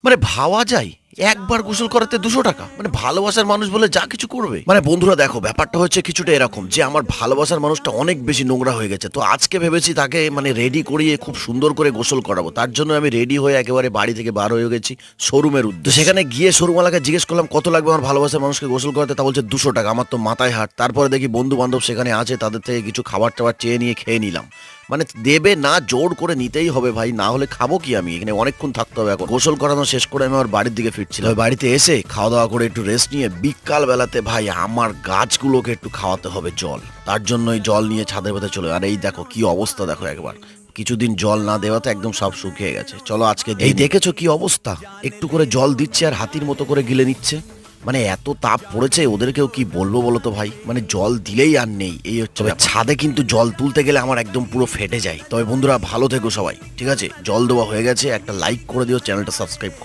মানে ভাবা যায় একবার গোসল করাতে 200 টাকা, মানে ভালোবাসার মানুষ বলে যা কিছু করবে। মানে বন্ধুরা দেখো, ব্যাপারটা হচ্ছে কিছুটা এরকম যে আমার ভালোবাসার মানুষটা অনেক বেশি নোংরা হয়ে গেছে। তো আজকে ভেবেছি তাকে মানে রেডি করিয়ে খুব সুন্দর করে গোসল করাবো। তার জন্য আমি রেডি হয়ে একেবারে বাড়ি থেকে বার হয়ে গেছি শোরুমের উদ্দেশ্যে। সেখানে গিয়ে শোরুমওয়ালাকে জিজ্ঞেস করলাম কত লাগবে আমার ভালোবাসার মানুষকে গোসল করাতে। তা বলছে 200 টাকা। আমার তো মাথায় হাট। তারপরে দেখি বন্ধু বান্ধব সেখানে আছে, তাদের থেকে কিছু খাবার টাবার চেয়ে নিয়ে খেয়ে নিলাম। মানে দেবে না, জোর করে নিতেই হবে ভাই, না হলে খাবো কি? আমি এখানে অনেকক্ষণ থাকতে হবে। এখন গোসল করানো শেষ করে আমি আমার বাড়ির দিকে ফিরছিলাম। বাড়িতে এসে খাওয়া দাওয়া করে একটু রেস্ট নিয়ে বিকাল বেলাতে ভাই আমার গাছগুলোকে একটু খাওয়াতে হবে জল। তার জন্যই জল নিয়ে ছাদের ভেতরে চলে। আর এই দেখো কি অবস্থা, দেখো একবার। কিছুদিন জল না দেওয়াতে একদম সব শুকিয়ে গেছে। চলো আজকে এই দেখেছো কি অবস্থা, একটু করে জল দিচ্ছে আর হাতির মতো করে গিলে নিচ্ছে। মানে এত তাপ পড়েছে, ওদেরকেও কি বলবো বলো তো ভাই, মানে জল দিলেই আর নেই এই হচ্ছে। ছাদে কিন্তু জল তুলতে গেলে আমার একদম পুরো ফেটে যায়। তবে বন্ধুরা ভালো থেকো সবাই, ঠিক আছে? জল দেওয়া হয়ে গেছে, একটা লাইক করে দিও, চ্যানেলটা সাবস্ক্রাইব করে দিও।